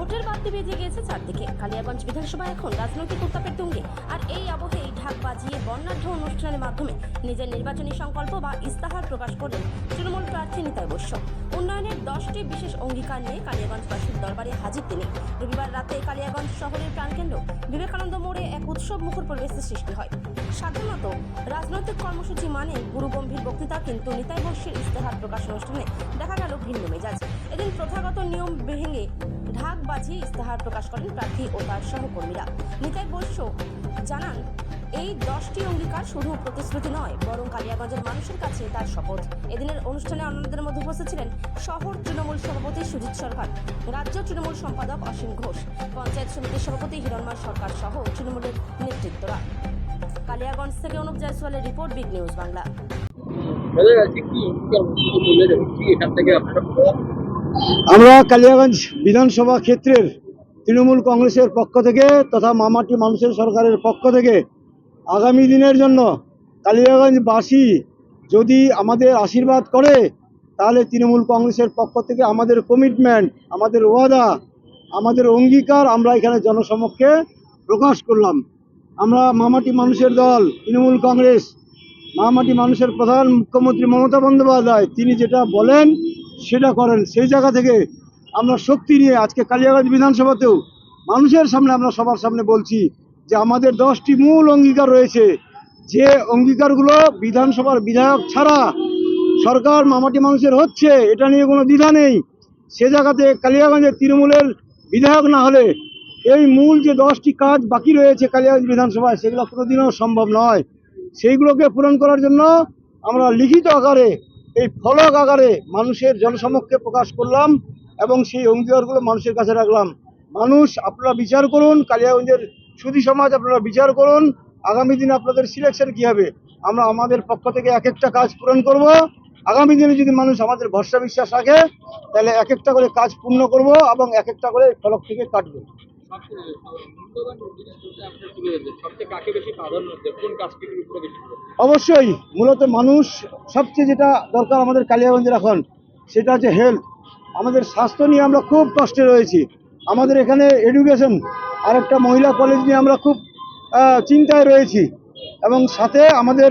ভোটের বাদ্যে বেজে গিয়েছে চারদিকে। কালিয়াগঞ্জ বিধানসভা এখন রাজনৈতিক উত্তাপের তুঙ্গে। আর এই আবহেই ঢাক বাজিয়ে বর্ণাঢ্য অনুষ্ঠানের মাধ্যমে নিজের নির্বাচনী সংকল্প বা ইস্তাহার প্রকাশ করলেন তৃণমূল প্রার্থী নিতাই বৈশ্য। উন্নয়নের 10টি বিশেষ অঙ্গীকার নিয়ে কালিয়াগঞ্জবাসীর দরবারে হাজির তিনি। রবিবার রাতে কালিয়াগঞ্জ শহরের প্রাণকেন্দ্র বিবেকানন্দ মোড়ে এক উৎসব মুখর পরিবেশের সৃষ্টি হয়। সাধারণত রাজনৈতিক কর্মসূচি মানে গুরুগম্ভীর বক্তৃতা, কিন্তু নিতাই বৈশ্যের ইস্তেহার প্রকাশ অনুষ্ঠানে দেখা গেল ভিন্ন মেজাজ। এদিন প্রথাগত নিয়ম ভেঙে ঢাক বাজিয়ে ইস্তেহার প্রকাশ করেন প্রার্থী ও তার সহকর্মীরা। নিতাই বৈশ্য জানান, এই 10টি অঙ্গীকার শুধু প্রতিশ্রুতি নয়, বরং কালিয়াগঞ্জের মানুষের কাছে তার শপথ। এদিনের অনুষ্ঠানে অন্যদের মধ্যে উপস্থিত ছিলেন শহর তৃণমূল সভাপতি সুজিত সরকার, রাজ্য তৃণমূল সম্পাদক অসীম ঘোষ, পঞ্চায়েত সমিতির সভাপতি হিরণময় সরকার সহ তৃণমূলের নেতৃত্বরা। কালিয়াগঞ্জ থেকে অনুপ জয়সওয়ালের রিপোর্ট, বিগ নিউজ বাংলা। আমরা কালিয়াগঞ্জ বিধানসভা ক্ষেত্রের তৃণমূল কংগ্রেসের পক্ষ থেকে তথা মামাটি মানুষের সরকারের পক্ষ থেকে আগামী দিনের জন্য কালিয়াগঞ্জবাসী যদি আমাদের আশীর্বাদ করে, তাহলে তৃণমূল কংগ্রেসের পক্ষ থেকে আমাদের কমিটমেন্ট, আমাদের ওয়াদা, আমাদের অঙ্গীকার আমরা এখানে জনসমক্ষে প্রকাশ করলাম। আমরা মামাটি মানুষের দল তৃণমূল কংগ্রেস, মামাটি মানুষের প্রধান মুখ্যমন্ত্রী মমতা বন্দ্যোপাধ্যায় তিনি যেটা বলেন সেটা করেন। সেই জায়গা থেকে আমরা শক্তি নিয়ে আজকে কালিয়াগঞ্জ বিধানসভাতেও মানুষের সামনে আমরা সবার সামনে বলছি যে আমাদের 10টি মূল অঙ্গীকার রয়েছে, যে অঙ্গীকারগুলো বিধানসভার বিধায়ক ছাড়া সরকার মামাটি মানুষের হচ্ছে, এটা নিয়ে কোনো দ্বিধা নেই। সে জায়গাতে কালিয়াগঞ্জের তৃণমূলের বিধায়ক না হলে এই মূল যে 10টি কাজ বাকি রয়েছে কালিয়াগঞ্জ বিধানসভায়, সেগুলো কোনোদিনও সম্ভব নয়। সেইগুলোকে পূরণ করার জন্য আমরা লিখিত আকারে, এই ফলক আকারে মানুষের জনসমক্ষে প্রকাশ করলাম এবং সেই অঙ্গীকারগুলো মানুষের কাছে রাখলাম। মানুষ আপনারা বিচার করুন, কালিয়াগঞ্জের সুধী সমাজ আপনারা বিচার করুন, আগামী দিনে আপনাদের সিলেকশন কী হবে। আমরা আমাদের পক্ষ থেকে এক একটা কাজ পূরণ করব। আগামী দিনে যদি মানুষ আমাদের ভরসা বিশ্বাস রাখে, তাহলে এক একটা করে কাজ পূর্ণ করব এবং এক একটা করে ফলক থেকে কাটবো। অবশ্যই মূলত মানুষ সবচেয়ে যেটা দরকার আমাদের কালিয়াগঞ্জের এখন, সেটা হচ্ছে হেলথ। আমাদের স্বাস্থ্য নিয়ে আমরা খুব কষ্টে রয়েছি। আমাদের এখানে এডুকেশন আর একটা মহিলা কলেজ নিয়ে আমরা খুব চিন্তায় রয়েছি, এবং সাথে আমাদের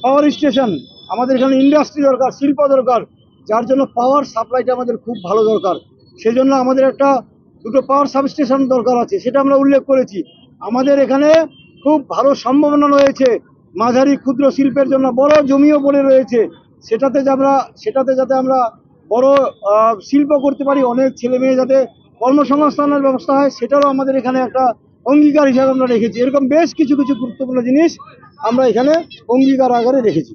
পাওয়ার স্টেশন, আমাদের এখানে ইন্ডাস্ট্রি দরকার, শিল্প দরকার, যার জন্য পাওয়ার সাপ্লাইটা আমাদের খুব ভালো দরকার। সেজন্য আমাদের দুটো পাওয়ার সাবস্টেশন দরকার আছে, সেটা আমরা উল্লেখ করেছি। আমাদের এখানে খুব ভালো সম্ভাবনা রয়েছে মাঝারি ক্ষুদ্র শিল্পের জন্য, বড় জমিও পড়ে রয়েছে। সেটাতে যাতে আমরা বড় শিল্প করতে পারি, অনেক ছেলে মেয়ে যাতে কর্মসংস্থানের ব্যবস্থা হয়, সেটারও আমাদের এখানে একটা অঙ্গীকার হিসাবে আমরা রেখেছি। এরকম বেশ কিছু গুরুত্বপূর্ণ জিনিস আমরা এখানে অঙ্গীকার আকারে রেখেছি।